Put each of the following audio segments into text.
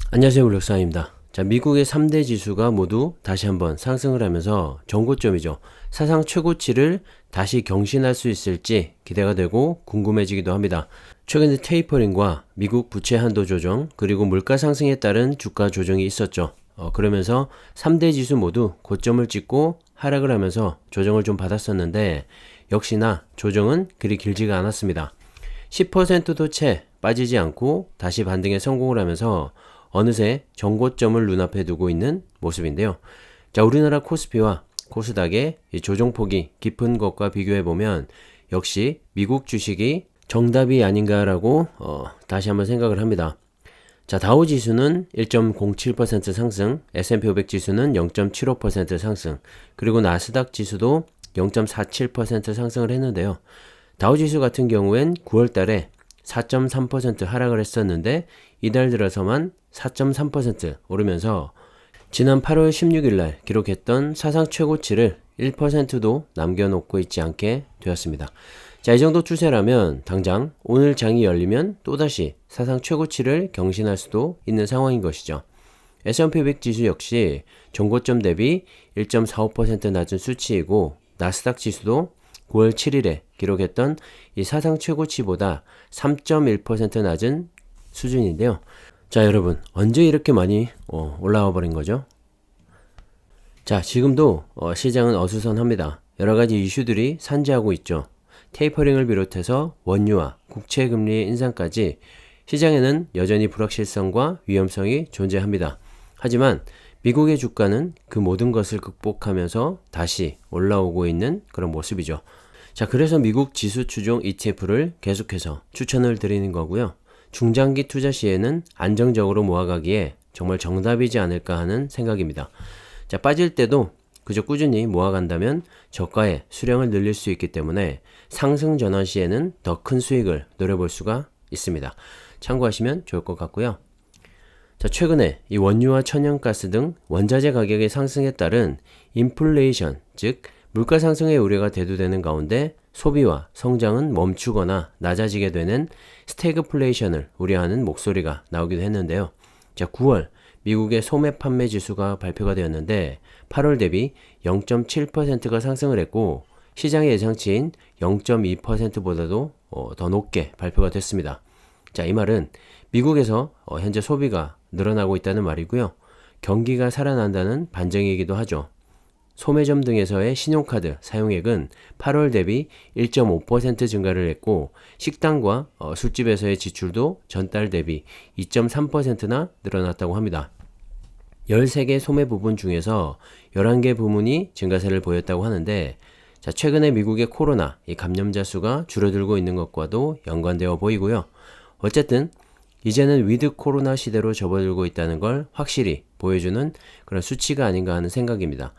안녕하세요. 블록사입니다. 자, 미국의 3대 지수가 모두 다시 한번 상승을 하면서 정고점이죠. 사상 최고치를 다시 경신할 수 있을지 기대가 되고 궁금해지기도 합니다. 최근에 테이퍼링과 미국 부채 한도 조정 그리고 물가 상승에 따른 주가 조정이 있었죠. 그러면서 3대 지수 모두 고점을 찍고 하락을 하면서 조정을 좀 받았었는데 역시나 조정은 그리 길지가 않았습니다. 10%도 채 빠지지 않고 다시 반등에 성공을 하면서 어느새 정고점을 눈앞에 두고 있는 모습인데요. 자, 우리나라 코스피와 코스닥의 이 조정폭이 깊은 것과 비교해보면 역시 미국 주식이 정답이 아닌가라고 다시 한번 생각을 합니다. 자, 다우 지수는 1.07% 상승, S&P 500 지수는 0.75% 상승, 그리고 나스닥 지수도 0.47% 상승을 했는데요. 다우 지수 같은 경우엔 9월 달에 4.3% 하락을 했었는데 이달 들어서만 4.3% 오르면서 지난 8월 16일 날 기록했던 사상 최고치를 1%도 남겨놓고 있지 않게 되었습니다. 자, 이 정도 추세라면 당장 오늘 장이 열리면 또다시 사상 최고치를 경신할 수도 있는 상황인 것이죠. S&P 500 지수 역시 종고점 대비 1.45% 낮은 수치이고 나스닥 지수도 9월 7일에 기록했던 이 사상 최고치보다 3.1% 낮은 수준인데요. 자, 여러분, 언제 이렇게 많이 올라와 버린 거죠? 자, 지금도 시장은 어수선합니다. 여러 가지 이슈들이 산재하고 있죠. 테이퍼링을 비롯해서 원유와 국채 금리 인상까지 시장에는 여전히 불확실성과 위험성이 존재합니다. 하지만 미국의 주가는 그 모든 것을 극복하면서 다시 올라오고 있는 그런 모습이죠. 자, 그래서 미국 지수 추종 ETF를 계속해서 추천을 드리는 거고요. 중장기 투자 시에는 안정적으로 모아가기에 정말 정답이지 않을까 하는 생각입니다. 자, 빠질 때도 그저 꾸준히 모아간다면 저가의 수량을 늘릴 수 있기 때문에 상승 전환 시에는 더 큰 수익을 노려볼 수가 있습니다. 참고하시면 좋을 것 같고요. 자, 최근에 이 원유와 천연가스 등 원자재 가격의 상승에 따른 인플레이션, 즉 물가 상승의 우려가 대두되는 가운데 소비와 성장은 멈추거나 낮아지게 되는 스태그플레이션을 우려하는 목소리가 나오기도 했는데요. 자, 9월 미국의 소매 판매 지수가 발표가 되었는데 8월 대비 0.7%가 상승을 했고 시장의 예상치인 0.2%보다도 더 높게 발표가 됐습니다. 자, 이 말은 미국에서 현재 소비가 늘어나고 있다는 말이고요. 경기가 살아난다는 반증이기도 하죠. 소매점 등에서의 신용카드 사용액은 8월 대비 1.5% 증가를 했고 식당과 술집에서의 지출도 전달 대비 2.3%나 늘어났다고 합니다. 13개 소매 부분 중에서 11개 부문이 증가세를 보였다고 하는데 자, 최근에 미국의 코로나 감염자 수가 줄어들고 있는 것과도 연관되어 보이고요. 어쨌든 이제는 위드 코로나 시대로 접어들고 있다는 걸 확실히 보여주는 그런 수치가 아닌가 하는 생각입니다.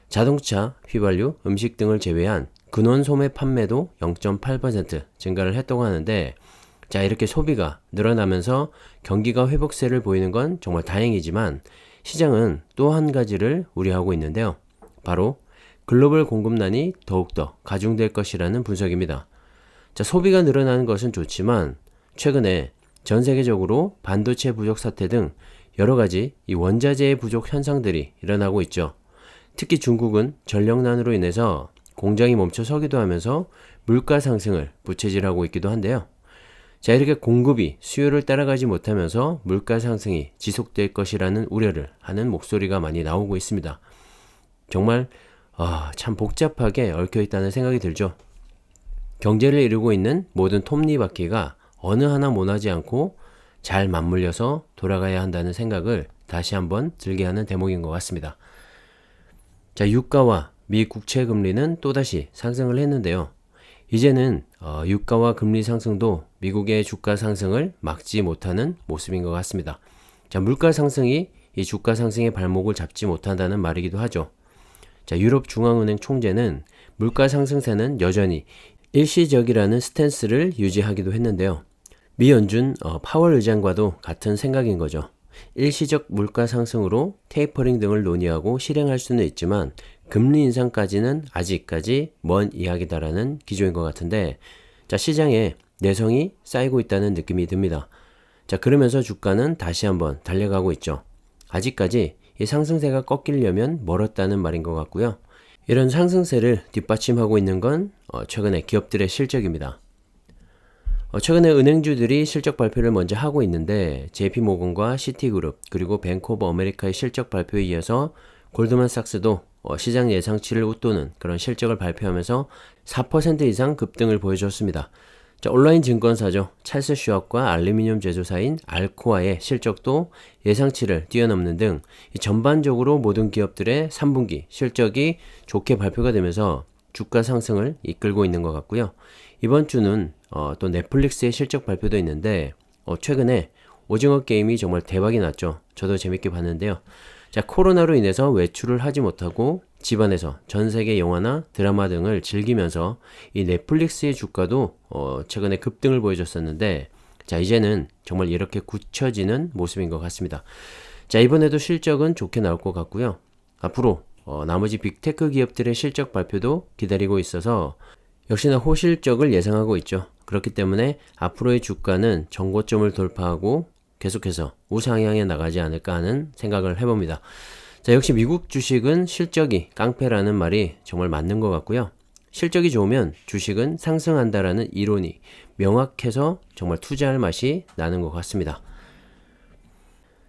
자동차, 휘발유, 음식 등을 제외한 근원 소매 판매도 0.8% 증가를 했다고 하는데 자, 이렇게 소비가 늘어나면서 경기가 회복세를 보이는 건 정말 다행이지만 시장은 또 한 가지를 우려하고 있는데요. 바로 글로벌 공급난이 더욱더 가중될 것이라는 분석입니다. 자, 소비가 늘어나는 것은 좋지만 최근에 전 세계적으로 반도체 부족 사태 등 여러 가지 이 원자재의 부족 현상들이 일어나고 있죠. 특히 중국은 전력난으로 인해서 공장이 멈춰 서기도 하면서 물가 상승을 부채질하고 있기도 한데요. 자, 이렇게 공급이 수요를 따라가지 못하면서 물가 상승이 지속될 것이라는 우려를 하는 목소리가 많이 나오고 있습니다. 정말 참 복잡하게 얽혀 있다는 생각이 들죠. 경제를 이루고 있는 모든 톱니바퀴가 어느 하나 모나지 않고 잘 맞물려서 돌아가야 한다는 생각을 다시 한번 들게 하는 대목인 것 같습니다. 자, 유가와 미 국채 금리는 또다시 상승을 했는데요. 이제는 유가와 금리 상승도 미국의 주가 상승을 막지 못하는 모습인 것 같습니다. 자, 물가 상승이 이 주가 상승의 발목을 잡지 못한다는 말이기도 하죠. 자, 유럽 중앙은행 총재는 물가 상승세는 여전히 일시적이라는 스탠스를 유지하기도 했는데요. 미 연준 파월 의장과도 같은 생각인 거죠. 일시적 물가 상승으로 테이퍼링 등을 논의하고 실행할 수는 있지만 금리 인상까지는 아직까지 먼 이야기다라는 기조인 것 같은데 자, 시장에 내성이 쌓이고 있다는 느낌이 듭니다. 자, 그러면서 주가는 다시 한번 달려가고 있죠. 아직까지 이 상승세가 꺾이려면 멀었다는 말인 것 같고요. 이런 상승세를 뒷받침하고 있는 건 최근에 기업들의 실적입니다. 최근에 은행주들이 실적 발표를 먼저 하고 있는데 JP모건과 시티그룹 그리고 뱅크 오브 아메리카의 실적 발표에 이어서 골드만삭스도 시장 예상치를 웃도는 그런 실적을 발표하면서 4% 이상 급등을 보여줬습니다. 자, 온라인 증권사죠. 찰스 슈왑과 알루미늄 제조사인 알코아의 실적도 예상치를 뛰어넘는 등 전반적으로 모든 기업들의 3분기 실적이 좋게 발표가 되면서 주가 상승을 이끌고 있는 것 같고요. 이번 주는 또 넷플릭스의 실적 발표도 있는데 최근에 오징어 게임이 정말 대박이 났죠. 저도 재밌게 봤는데요. 자, 코로나로 인해서 외출을 하지 못하고 집안에서 전 세계 영화나 드라마 등을 즐기면서 이 넷플릭스의 주가도 최근에 급등을 보여줬었는데 자, 이제는 정말 이렇게 굳혀지는 모습인 것 같습니다. 자, 이번에도 실적은 좋게 나올 것 같고요. 앞으로 나머지 빅테크 기업들의 실적 발표도 기다리고 있어서 역시나 호실적을 예상하고 있죠. 그렇기 때문에 앞으로의 주가는 정고점을 돌파하고 계속해서 우상향에 나가지 않을까 하는 생각을 해봅니다. 자, 역시 미국 주식은 실적이 깡패라는 말이 정말 맞는 것 같고요. 실적이 좋으면 주식은 상승한다라는 이론이 명확해서 정말 투자할 맛이 나는 것 같습니다.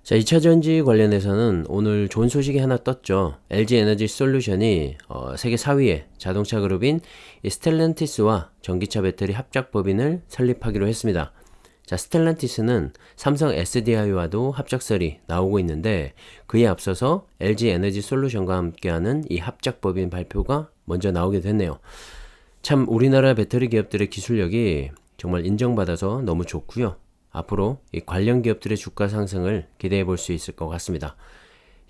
자, 2차전지 관련해서는 오늘 좋은 소식이 하나 떴죠. LG 에너지 솔루션이 세계 4위의 자동차 그룹인 스텔란티스와 전기차 배터리 합작 법인을 설립하기로 했습니다. 자, 스텔란티스는 삼성 SDI와도 합작설이 나오고 있는데 그에 앞서서 LG 에너지 솔루션과 함께하는 이 합작법인 발표가 먼저 나오게 됐네요. 참 우리나라 배터리 기업들의 기술력이 정말 인정받아서 너무 좋고요. 앞으로 이 관련 기업들의 주가 상승을 기대해 볼 수 있을 것 같습니다.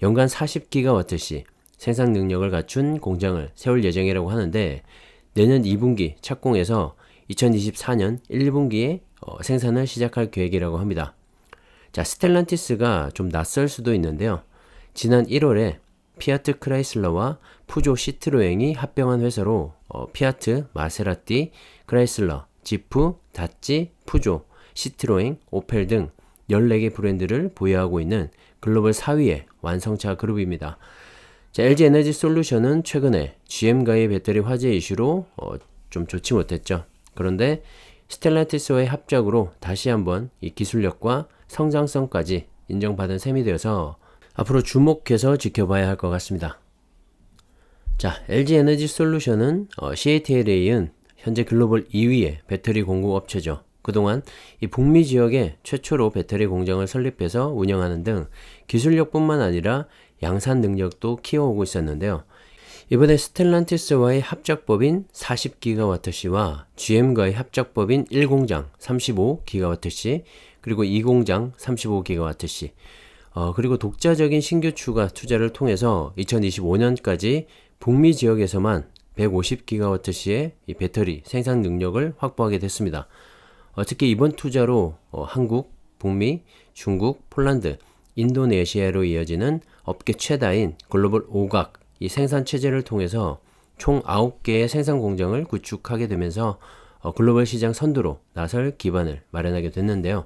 연간 40기가와트시 생산 능력을 갖춘 공장을 세울 예정이라고 하는데 내년 2분기 착공해서 2024년 1분기에 생산을 시작할 계획이라고 합니다. 자, 스텔란티스가 좀 낯설 수도 있는데요. 지난 1월에 피아트 크라이슬러와 푸조 시트로eng이 합병한 회사로 피아트, 마세라티, 크라이슬러, 지프, 다찌, 푸조, 시트로eng, 오펠 등 14개 브랜드를 보유하고 있는 글로벌 4위의 완성차 그룹입니다. 자, LG 에너지 솔루션은 최근에 GM과의 배터리 화재 이슈로 좀 좋지 못했죠. 그런데 스텔란티스와의 합작으로 다시 한번 이 기술력과 성장성까지 인정받은 셈이 되어서 앞으로 주목해서 지켜봐야 할 것 같습니다. 자, LG 에너지 솔루션은 CATL에 이은 현재 글로벌 2위의 배터리 공급 업체죠. 그동안 이 북미 지역에 최초로 배터리 공장을 설립해서 운영하는 등 기술력뿐만 아니라 양산 능력도 키워오고 있었는데요. 이번에 스텔란티스와의 합작법인 40기가와트시와 GM과의 합작법인 1공장 35기가와트시 그리고 2공장 35기가와트시 그리고 독자적인 신규 추가 투자를 통해서 2025년까지 북미 지역에서만 150기가와트시의 이 배터리 생산 능력을 확보하게 됐습니다. 특히 이번 투자로 한국, 북미, 중국, 폴란드, 인도네시아로 이어지는 업계 최다인 글로벌 5각 이 생산 체제를 통해서 총 9개의 생산 공장을 구축하게 되면서 글로벌 시장 선두로 나설 기반을 마련하게 됐는데요.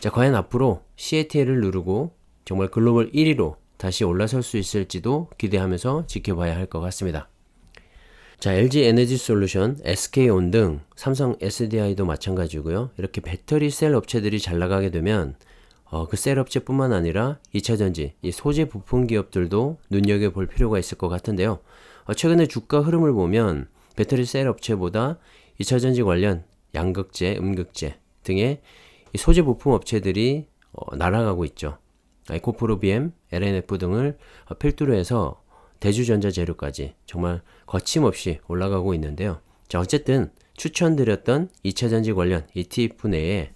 자, 과연 앞으로 CATL을 누르고 정말 글로벌 1위로 다시 올라설 수 있을지도 기대하면서 지켜봐야 할 것 같습니다. 자, LG 에너지 솔루션, SK온 등 삼성 SDI도 마찬가지고요. 이렇게 배터리 셀 업체들이 잘 나가게 되면 그 셀 업체뿐만 아니라 2차전지, 이 소재 부품 기업들도 눈여겨볼 필요가 있을 것 같은데요. 최근에 주가 흐름을 보면 배터리 셀 업체보다 2차전지 관련 양극재, 음극재 등의 이 소재 부품 업체들이 날아가고 있죠. 에코프로 BM, LNF 등을 필두로 해서 대주전자 재료까지 정말 거침없이 올라가고 있는데요. 자, 어쨌든 추천드렸던 2차전지 관련 ETF 내에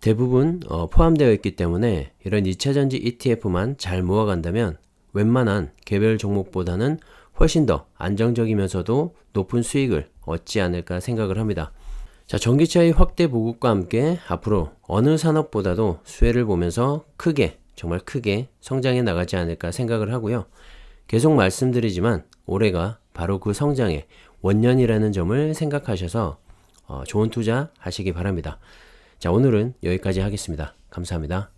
대부분 포함되어 있기 때문에 이런 2차전지 ETF만 잘 모아간다면 웬만한 개별 종목보다는 훨씬 더 안정적이면서도 높은 수익을 얻지 않을까 생각을 합니다. 자, 전기차의 확대 보급과 함께 앞으로 어느 산업보다도 수혜를 보면서 크게, 정말 크게 성장해 나가지 않을까 생각을 하고요. 계속 말씀드리지만 올해가 바로 그 성장의 원년이라는 점을 생각하셔서 좋은 투자 하시기 바랍니다. 자, 오늘은 여기까지 하겠습니다. 감사합니다.